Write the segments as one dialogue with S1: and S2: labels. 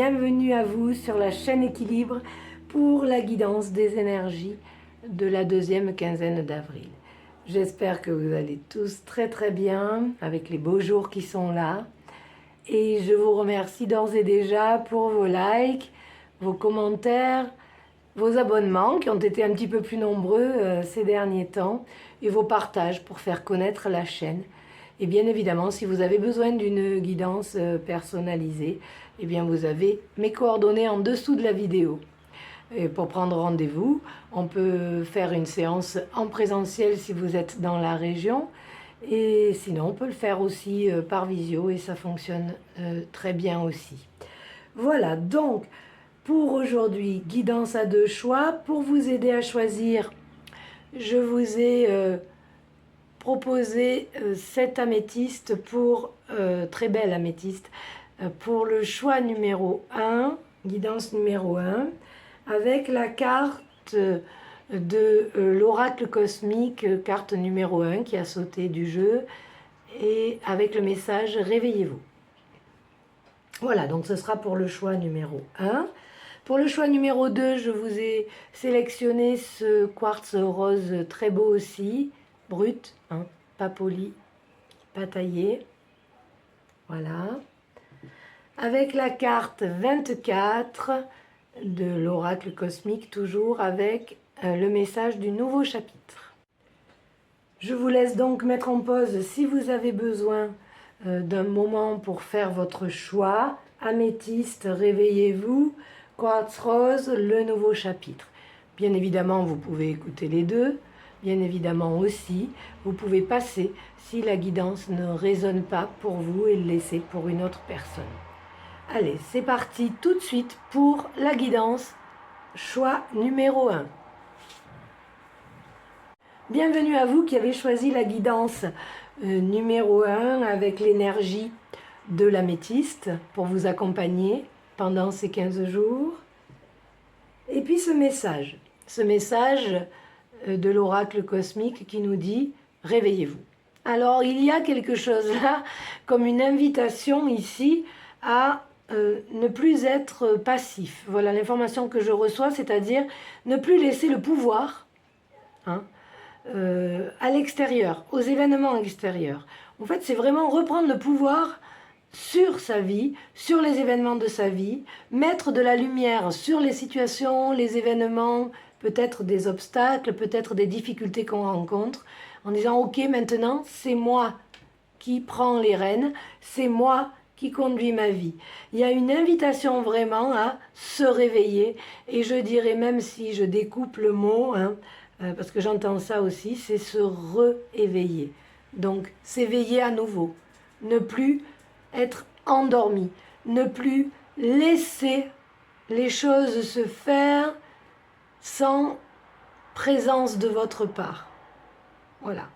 S1: bienvenue à vous sur la chaîne Équilibre pour la guidance des énergies de la deuxième quinzaine d'avril. J'espère que vous allez tous très bien avec les beaux jours qui sont là. Et je vous remercie d'ores et déjà pour vos likes, vos commentaires, vos abonnements qui ont été un petit peu plus nombreux ces derniers temps et vos partages pour faire connaître la chaîne. Et bien évidemment, si vous avez besoin d'une guidance personnalisée, eh bien vous avez mes coordonnées en dessous de la vidéo. Et pour prendre rendez-vous, on peut faire une séance en présentiel si vous êtes dans la région. Et sinon, on peut le faire aussi par visio et ça fonctionne très bien aussi. Voilà, donc pour aujourd'hui, guidance à deux choix. Pour vous aider à choisir, je vous ai proposé cette améthyste pour, très belle améthyste, pour le choix numéro 1, guidance numéro 1, avec la carte de l'oracle cosmique, carte numéro 1 qui a sauté du jeu, et avec le message « Réveillez-vous ». Voilà, donc ce sera pour le choix numéro 1. Pour le choix numéro 2, je vous ai sélectionné ce quartz rose très beau aussi, brut, hein, pas poli, pas taillé. Voilà. Avec la carte 24 de l'oracle cosmique, toujours avec le message du nouveau chapitre. Je vous laisse donc mettre en pause si vous avez besoin d'un moment pour faire votre choix. Améthyste, réveillez-vous. Quartz rose, le nouveau chapitre. Bien évidemment, vous pouvez écouter les deux. Bien évidemment aussi, vous pouvez passer si la guidance ne résonne pas pour vous et le laisser pour une autre personne. Allez, c'est parti tout de suite pour la guidance, choix numéro 1. Bienvenue à vous qui avez choisi la guidance numéro 1 avec l'énergie de l'améthyste pour vous accompagner pendant ces 15 jours. Et puis ce message de l'oracle cosmique qui nous dit « Réveillez-vous ». Alors il y a quelque chose là, comme une invitation ici à ne plus être passif. Voilà l'information que je reçois, c'est-à-dire ne plus laisser le pouvoir à l'extérieur, aux événements extérieurs. En fait, c'est vraiment reprendre le pouvoir sur sa vie, sur les événements de sa vie, mettre de la lumière sur les situations, les événements, peut-être des obstacles, peut-être des difficultés qu'on rencontre, en disant « Ok, maintenant, c'est moi qui prends les rênes, c'est moi qui conduit ma vie ». Il y a une invitation vraiment à se réveiller, et je dirais, même si je découpe le mot, parce que j'entends ça aussi, c'est se réveiller. Donc, s'éveiller à nouveau, ne plus être endormi, ne plus laisser les choses se faire sans présence de votre part. Voilà.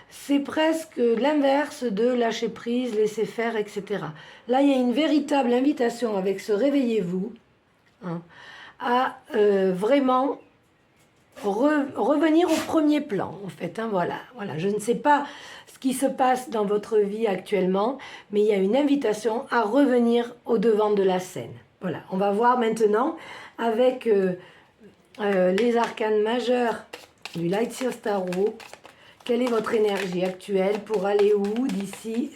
S1: C'est presque l'inverse de lâcher prise, laisser faire, etc. Là, il y a une véritable invitation avec ce réveillez-vous à vraiment revenir au premier plan, en fait. Voilà. Je ne sais pas ce qui se passe dans votre vie actuellement, mais il y a une invitation à revenir au devant de la scène. Voilà, on va voir maintenant avec les arcanes majeurs du Lightseers Tarot, quelle est votre énergie actuelle pour aller où d'ici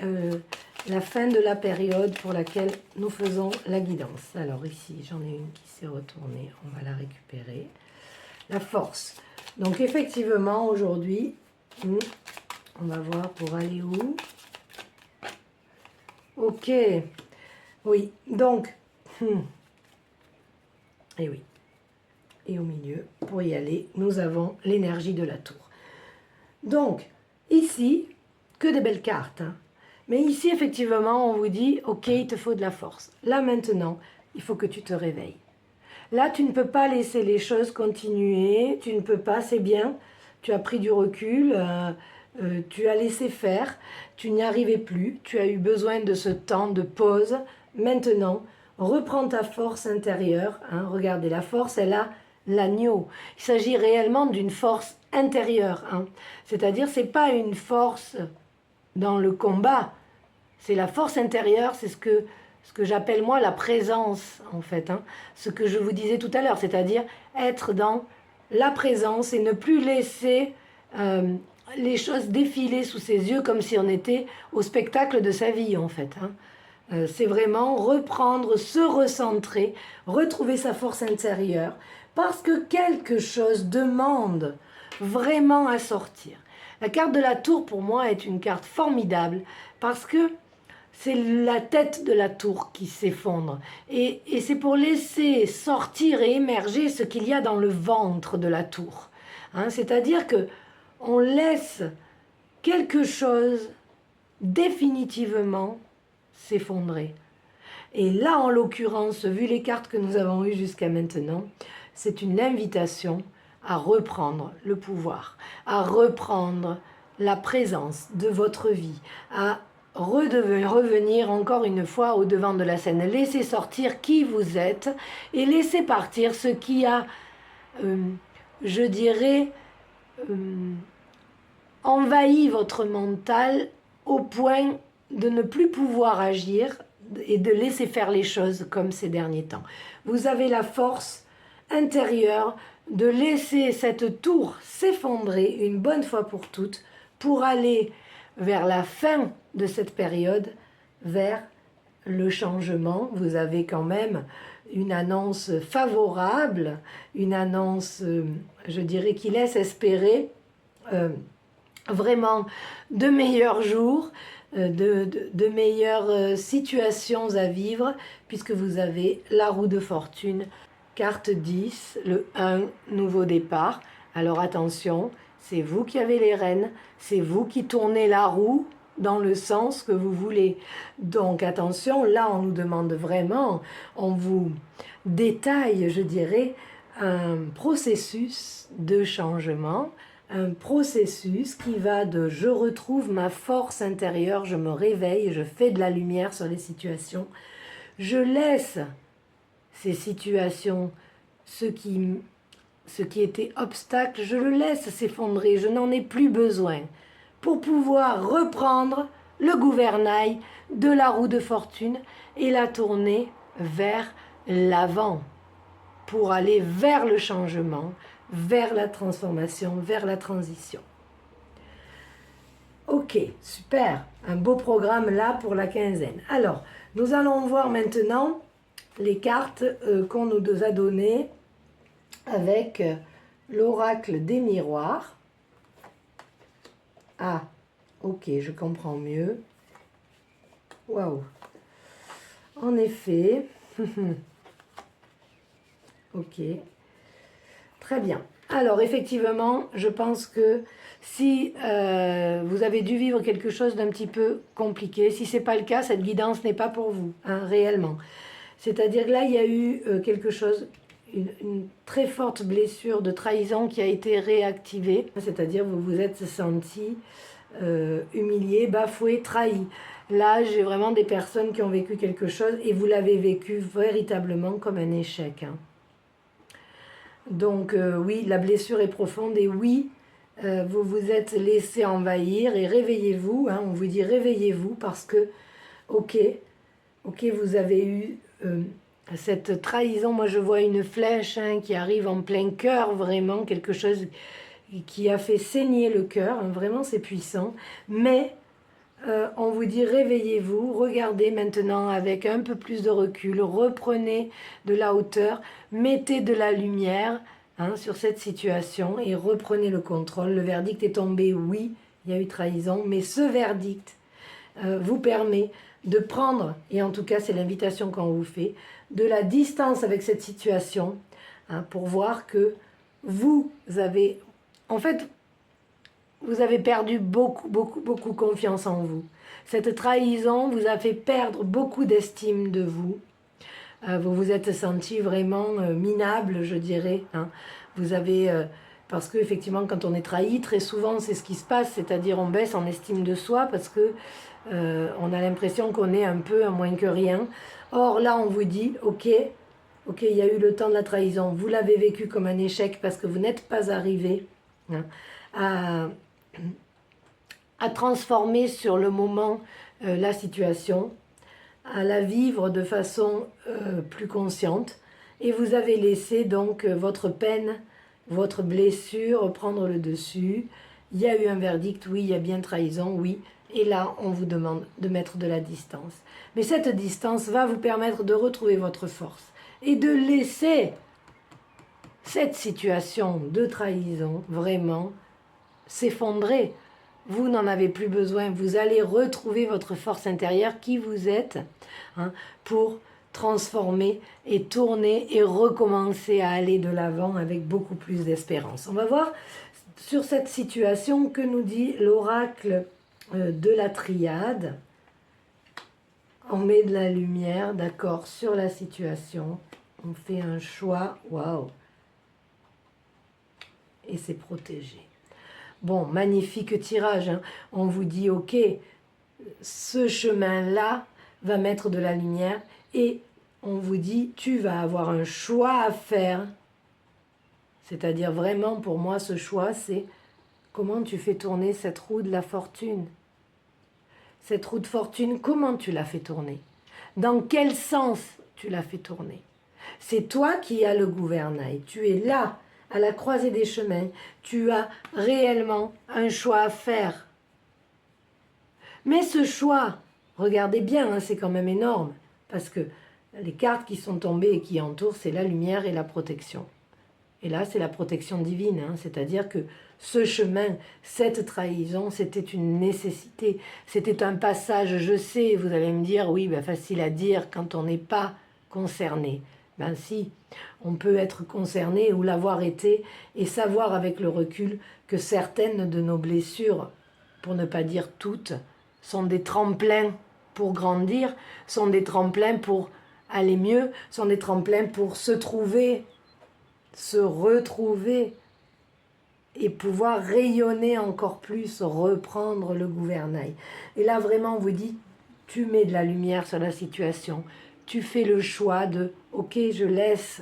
S1: la fin de la période pour laquelle nous faisons la guidance. Alors ici, j'en ai une qui s'est retournée, on va la récupérer. La force. Donc effectivement, aujourd'hui, on va voir pour aller où. Ok. Oui, donc, et oui. Et au milieu, pour y aller, nous avons l'énergie de la tour. Donc, ici, que des belles cartes. Mais ici, effectivement, on vous dit, ok, il te faut de la force. Là, maintenant, il faut que tu te réveilles. Là, tu ne peux pas laisser les choses continuer, tu ne peux pas, c'est bien, tu as pris du recul, tu as laissé faire, tu n'y arrivais plus, tu as eu besoin de ce temps de pause. Maintenant, reprends ta force intérieure. Regardez, la force, elle a l'agneau. Il s'agit réellement d'une force intérieure. C'est-à-dire, ce n'est pas une force dans le combat, c'est la force intérieure, c'est ce que j'appelle moi la présence, en fait, hein, ce que je vous disais tout à l'heure, c'est-à-dire être dans la présence et ne plus laisser les choses défiler sous ses yeux comme si on était au spectacle de sa vie, en fait. Hein. C'est vraiment reprendre, se recentrer, retrouver sa force intérieure, parce que quelque chose demande vraiment à sortir. La carte de la tour, pour moi, est une carte formidable, parce que c'est la tête de la tour qui s'effondre. Et c'est pour laisser sortir et émerger ce qu'il y a dans le ventre de la tour. Hein, c'est-à-dire que on laisse quelque chose définitivement s'effondrer. Et là, en l'occurrence, vu les cartes que nous avons eues jusqu'à maintenant, c'est une invitation à reprendre le pouvoir, à reprendre la présence de votre vie, à revenir encore une fois au devant de la scène. Laissez sortir qui vous êtes et laissez partir ce qui a, je dirais, envahi votre mental au point de ne plus pouvoir agir et de laisser faire les choses comme ces derniers temps. Vous avez la force intérieure de laisser cette tour s'effondrer une bonne fois pour toutes pour aller vers la fin de cette période, vers le changement. Vous avez quand même une annonce favorable, une annonce, je dirais, qui laisse espérer vraiment de meilleurs jours, de meilleures situations à vivre, puisque vous avez la roue de fortune, carte 10, le 1, nouveau départ. Alors attention, c'est vous qui avez les rênes, c'est vous qui tournez la roue dans le sens que vous voulez. Donc attention, là on nous demande vraiment, on vous détaille, je dirais, un processus de changement, un processus qui va de je retrouve ma force intérieure, je me réveille, je fais de la lumière sur les situations, je laisse ces situations, ce qui était obstacle, je le laisse s'effondrer, je n'en ai plus besoin pour pouvoir reprendre le gouvernail de la roue de fortune et la tourner vers l'avant pour aller vers le changement, vers la transformation, vers la transition. Ok, super, un beau programme là pour la quinzaine. Alors, nous allons voir maintenant les cartes qu'on nous a données avec l'oracle des miroirs. Ah, ok, je comprends mieux. Waouh. En effet. Ok. Très bien. Alors, effectivement, je pense que si vous avez dû vivre quelque chose d'un petit peu compliqué, si ce n'est pas le cas, cette guidance n'est pas pour vous, hein, réellement. C'est-à-dire que là, il y a eu quelque chose, une très forte blessure de trahison qui a été réactivée. C'est-à-dire vous vous êtes senti humilié, bafoué, trahi. Là, j'ai vraiment des personnes qui ont vécu quelque chose et vous l'avez vécu véritablement comme un échec. Hein. Donc oui, la blessure est profonde et oui, vous vous êtes laissé envahir et réveillez-vous. Hein, on vous dit réveillez-vous parce que, ok, vous avez eu cette trahison. Moi, je vois une flèche hein, qui arrive en plein cœur, vraiment, quelque chose qui a fait saigner le cœur. Hein, vraiment, c'est puissant. Mais on vous dit réveillez-vous, regardez maintenant avec un peu plus de recul, reprenez de la hauteur, mettez de la lumière hein, sur cette situation et reprenez le contrôle. Le verdict est tombé, oui, il y a eu trahison, mais ce verdict vous permet de prendre, et en tout cas c'est l'invitation qu'on vous fait, de la distance avec cette situation hein, pour voir que vous avez, en fait, vous avez perdu beaucoup confiance en vous. Cette trahison vous a fait perdre beaucoup d'estime de vous. Vous vous êtes senti vraiment minable, je dirais. Hein. Vous avez... parce qu'effectivement, quand on est trahi, très souvent, c'est ce qui se passe. C'est-à-dire, on baisse en estime de soi parce que on a l'impression qu'on est un peu un moins que rien. Or, là, on vous dit, ok, il y a eu le temps de la trahison. Vous l'avez vécu comme un échec parce que vous n'êtes pas arrivé hein, à transformer sur le moment la situation, à la vivre de façon plus consciente. Et vous avez laissé donc votre peine, votre blessure prendre le dessus. Il y a eu un verdict, oui, il y a bien trahison, oui. Et là, on vous demande de mettre de la distance. Mais cette distance va vous permettre de retrouver votre force et de laisser cette situation de trahison vraiment s'effondrer. Vous n'en avez plus besoin. Vous allez retrouver votre force intérieure, qui vous êtes, hein, pour transformer et tourner et recommencer à aller de l'avant avec beaucoup plus d'espérance. On va voir sur cette situation que nous dit l'oracle de la triade. On met de la lumière, d'accord, sur la situation. On fait un choix, waouh. Et c'est protégé. Bon, magnifique tirage, hein. On vous dit, ok, ce chemin-là va mettre de la lumière et on vous dit, tu vas avoir un choix à faire. C'est-à-dire vraiment, pour moi, ce choix, c'est comment tu fais tourner cette roue de la fortune. Cette roue de fortune, comment tu la fais tourner? Dans quel sens tu la fais tourner? C'est toi qui as le gouvernail. Tu es là, à la croisée des chemins. Tu as réellement un choix à faire. Mais ce choix, regardez bien, hein, c'est quand même énorme. Parce que les cartes qui sont tombées et qui entourent, c'est la lumière et la protection. Et là, c'est la protection divine, hein, c'est-à-dire que ce chemin, cette trahison, c'était une nécessité, c'était un passage, je sais, vous allez me dire, oui, ben, facile à dire quand on n'est pas concerné. Ben si, on peut être concerné ou l'avoir été et savoir avec le recul que certaines de nos blessures, pour ne pas dire toutes, sont des tremplins pour grandir, sont des tremplins pour aller mieux, sont des tremplins pour se trouver, se retrouver et pouvoir rayonner encore plus, reprendre le gouvernail. Et là, vraiment, on vous dit, tu mets de la lumière sur la situation. Tu fais le choix de, ok, je laisse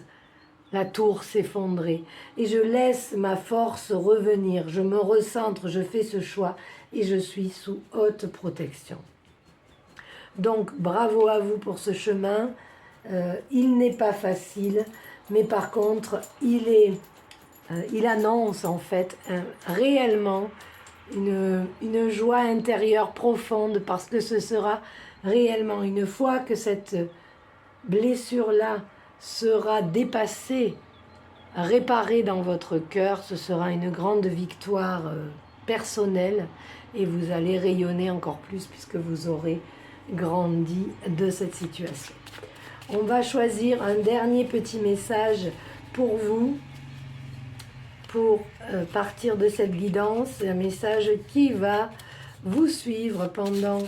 S1: la tour s'effondrer et je laisse ma force revenir. Je me recentre, je fais ce choix et je suis sous haute protection. Donc, bravo à vous pour ce chemin. Il n'est pas facile, mais par contre, il annonce en fait réellement une joie intérieure profonde parce que ce sera réellement une fois que cette blessure-là sera dépassée, réparée dans votre cœur, ce sera une grande victoire personnelle et vous allez rayonner encore plus puisque vous aurez grandi de cette situation. On va choisir un dernier petit message pour vous, pour partir de cette guidance, un message qui va vous suivre pendant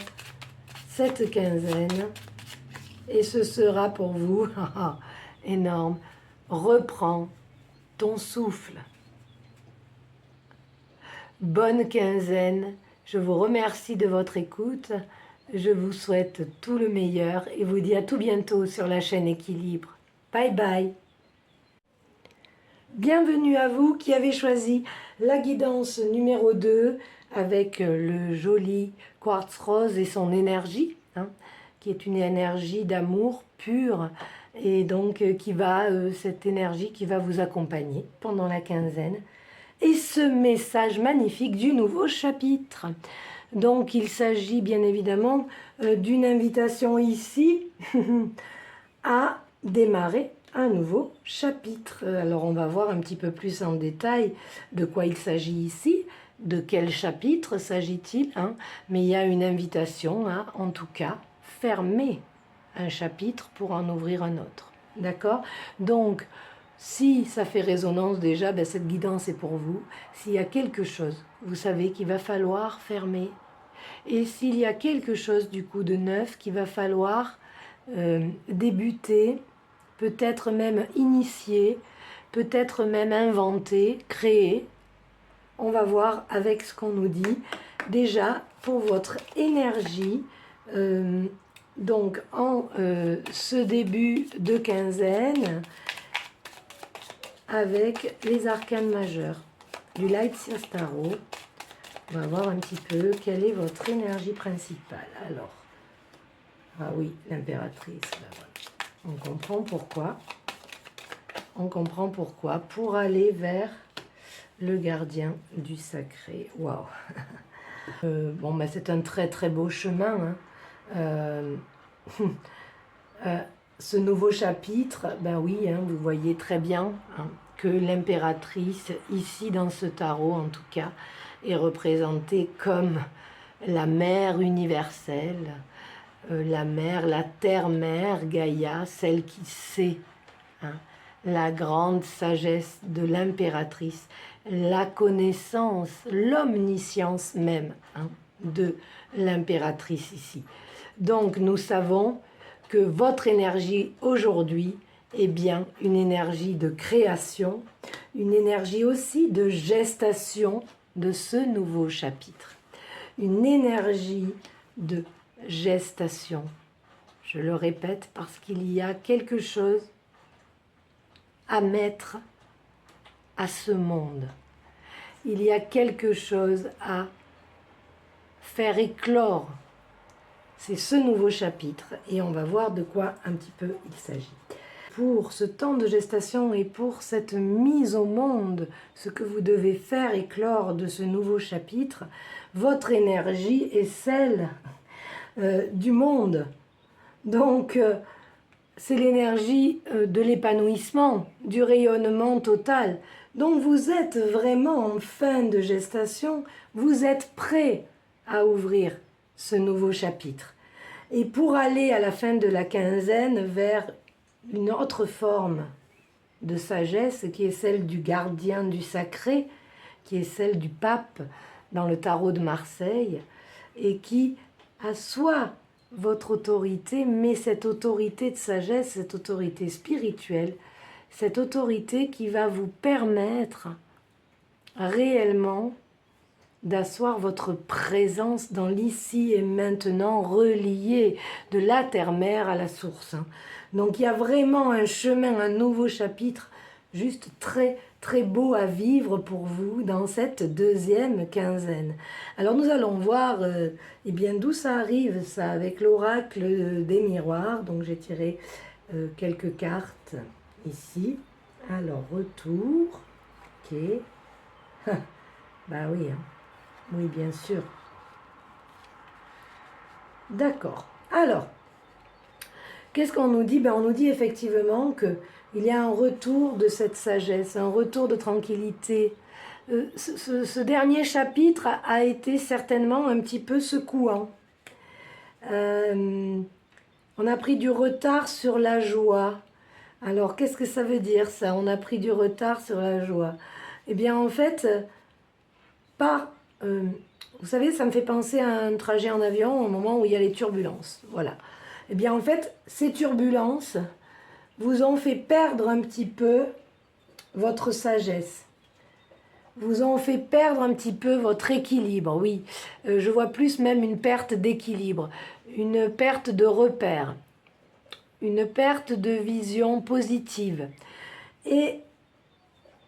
S1: cette quinzaine. Et ce sera pour vous, énorme, reprends ton souffle. Bonne quinzaine, je vous remercie de votre écoute, je vous souhaite tout le meilleur et vous dis à tout bientôt sur la chaîne Équilibre. Bye bye. Bienvenue à vous qui avez choisi la guidance numéro 2 avec le joli quartz rose et son énergie, hein, qui est une énergie d'amour pur et donc cette énergie qui va vous accompagner pendant la quinzaine. Et ce message magnifique du nouveau chapitre. Donc il s'agit bien évidemment d'une invitation ici à démarrer un nouveau chapitre. Alors on va voir un petit peu plus en détail de quoi il s'agit ici, de quel chapitre s'agit-il, hein, mais il y a une invitation à, en tout cas, fermer un chapitre pour en ouvrir un autre. D'accord? Donc, si ça fait résonance déjà, ben cette guidance est pour vous. S'il y a quelque chose, vous savez qu'il va falloir fermer. Et s'il y a quelque chose du coup de neuf qu'il va falloir débuter, peut-être même initier, peut-être même inventer, créer, on va voir avec ce qu'on nous dit. Déjà, pour votre énergie, donc en ce début de quinzaine, avec les arcanes majeurs du Light Seers Tarot, on va voir un petit peu quelle est votre énergie principale. Alors, Ah oui, l'impératrice. Ben voilà. On comprend pourquoi. On comprend pourquoi. Pour aller vers le gardien du sacré. Waouh. Bon, ben c'est un très très beau chemin. Hein. Ce nouveau chapitre, ben oui, hein, vous voyez très bien hein, que l'impératrice, ici dans ce tarot en tout cas, est représentée comme la mère universelle, la mère, la terre-mère, Gaïa, celle qui sait, hein, la grande sagesse de l'impératrice, la connaissance, l'omniscience même hein, de l'impératrice ici. Donc nous savons que votre énergie aujourd'hui est bien une énergie de création, une énergie aussi de gestation de ce nouveau chapitre. Une énergie de gestation. Je le répète parce qu'il y a quelque chose à mettre à ce monde. Il y a quelque chose à faire éclore. C'est ce nouveau chapitre et on va voir de quoi un petit peu il s'agit. Pour ce temps de gestation et pour cette mise au monde, ce que vous devez faire éclore de ce nouveau chapitre, votre énergie est celle du monde. Donc, c'est l'énergie de l'épanouissement, du rayonnement total. Donc, vous êtes vraiment en fin de gestation, vous êtes prêt à ouvrir ce nouveau chapitre. Et pour aller à la fin de la quinzaine vers une autre forme de sagesse qui est celle du gardien du sacré, qui est celle du pape dans le tarot de Marseille et qui assoit votre autorité, mais cette autorité de sagesse, cette autorité spirituelle, cette autorité qui va vous permettre réellement d'asseoir votre présence dans l'ici et maintenant, relié de la terre-mère à la source. Donc il y a vraiment un chemin, un nouveau chapitre, juste très très beau à vivre pour vous dans cette deuxième quinzaine. Alors nous allons voir eh bien d'où ça arrive, ça, avec l'oracle des miroirs. Donc j'ai tiré quelques cartes ici. Alors retour, ok. Bah oui, hein. Oui, bien sûr. D'accord. Alors, qu'est-ce qu'on nous dit? Ben, on nous dit effectivement qu'il y a un retour de cette sagesse, un retour de tranquillité. Ce dernier chapitre a été certainement un petit peu secouant. On a pris du retard sur la joie. Alors, qu'est-ce que ça veut dire ça? On a pris du retard sur la joie. Eh bien, en fait, vous savez, ça me fait penser à un trajet en avion au moment où il y a les turbulences. Voilà. Eh bien, en fait, ces turbulences vous ont fait perdre un petit peu votre sagesse. Vous ont fait perdre un petit peu votre équilibre, oui. Je vois plus même une perte d'équilibre, une perte de repère, une perte de vision positive. Et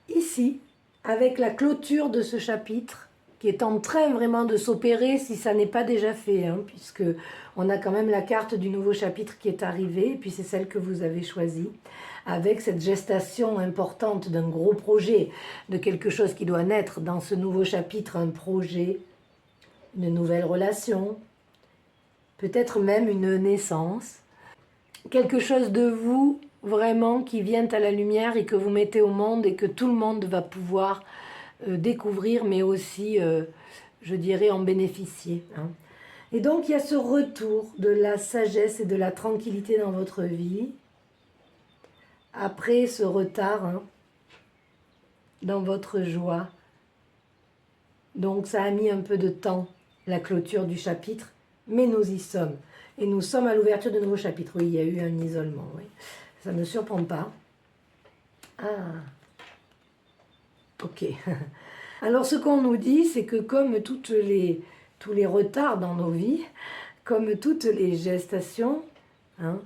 S1: ici, avec la clôture de ce chapitre, qui est en train vraiment de s'opérer si ça n'est pas déjà fait, hein, puisque on a quand même la carte du nouveau chapitre qui est arrivée, et puis c'est celle que vous avez choisie, avec cette gestation importante d'un gros projet, de quelque chose qui doit naître dans ce nouveau chapitre, un projet, une nouvelle relation, peut-être même une naissance, quelque chose de vous vraiment qui vient à la lumière et que vous mettez au monde et que tout le monde va pouvoir découvrir, mais aussi, je dirais, en bénéficier. Hein. Et donc, il y a ce retour de la sagesse et de la tranquillité dans votre vie, après ce retard hein, dans votre joie. Donc, ça a mis un peu de temps, la clôture du chapitre, mais nous y sommes. Et nous sommes à l'ouverture de nouveaux chapitres. Oui, il y a eu un isolement, oui. Ça ne me surprend pas. Ah, ok. Alors ce qu'on nous dit, c'est que comme tous les retards dans nos vies, comme toutes les gestations, hein,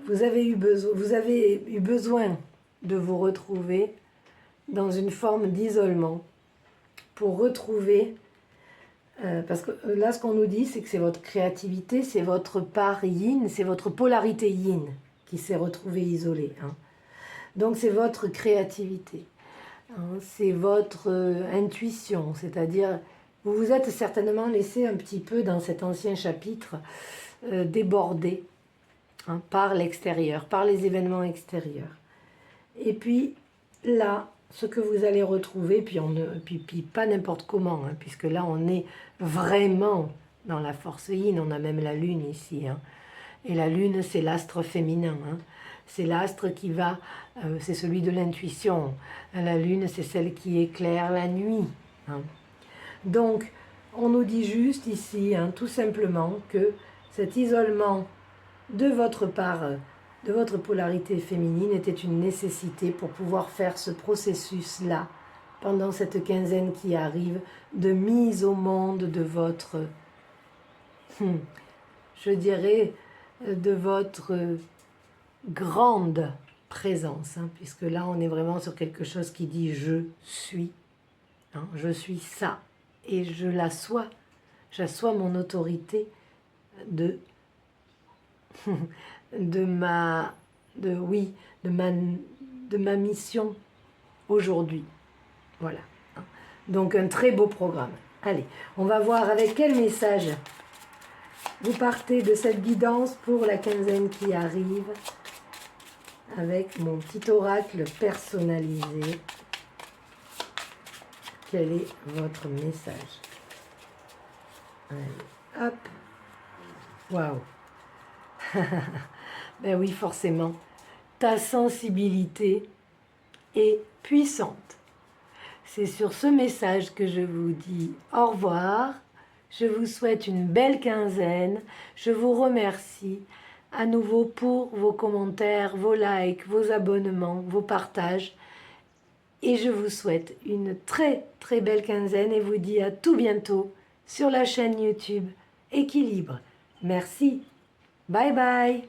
S1: vous avez eu besoin de vous retrouver dans une forme d'isolement pour retrouver Parce que là, ce qu'on nous dit, c'est que c'est votre créativité, c'est votre part yin, c'est votre polarité yin qui s'est retrouvée isolée. Hein. Donc, c'est votre créativité, hein, c'est votre intuition, c'est-à-dire, vous vous êtes certainement laissé un petit peu dans cet ancien chapitre déborder hein, par l'extérieur, par les événements extérieurs. Et puis, là, ce que vous allez retrouver, puis pas n'importe comment, hein, puisque là on est vraiment dans la force yin, on a même la lune ici. Hein. Et la lune, c'est l'astre féminin. Hein. C'est l'astre qui va, c'est celui de l'intuition. La lune, c'est celle qui éclaire la nuit. Hein. Donc, on nous dit juste ici, hein, tout simplement, que cet isolement de votre part, de votre polarité féminine était une nécessité pour pouvoir faire ce processus-là pendant cette quinzaine qui arrive de mise au monde de votre, je dirais, de votre grande présence, hein, puisque là on est vraiment sur quelque chose qui dit je suis, hein, je suis ça, et je l'assois, j'assois mon autorité de de ma mission aujourd'hui. Voilà. Donc un très beau programme. Allez, on va voir avec quel message vous partez de cette guidance pour la quinzaine qui arrive avec mon petit oracle personnalisé. Quel est votre message? Allez, hop. Waouh. Ben oui, forcément, ta sensibilité est puissante. C'est sur ce message que je vous dis au revoir. Je vous souhaite une belle quinzaine. Je vous remercie à nouveau pour vos commentaires, vos likes, vos abonnements, vos partages. Et je vous souhaite une très très belle quinzaine et vous dis à tout bientôt sur la chaîne YouTube Équilibre. Merci. Bye bye.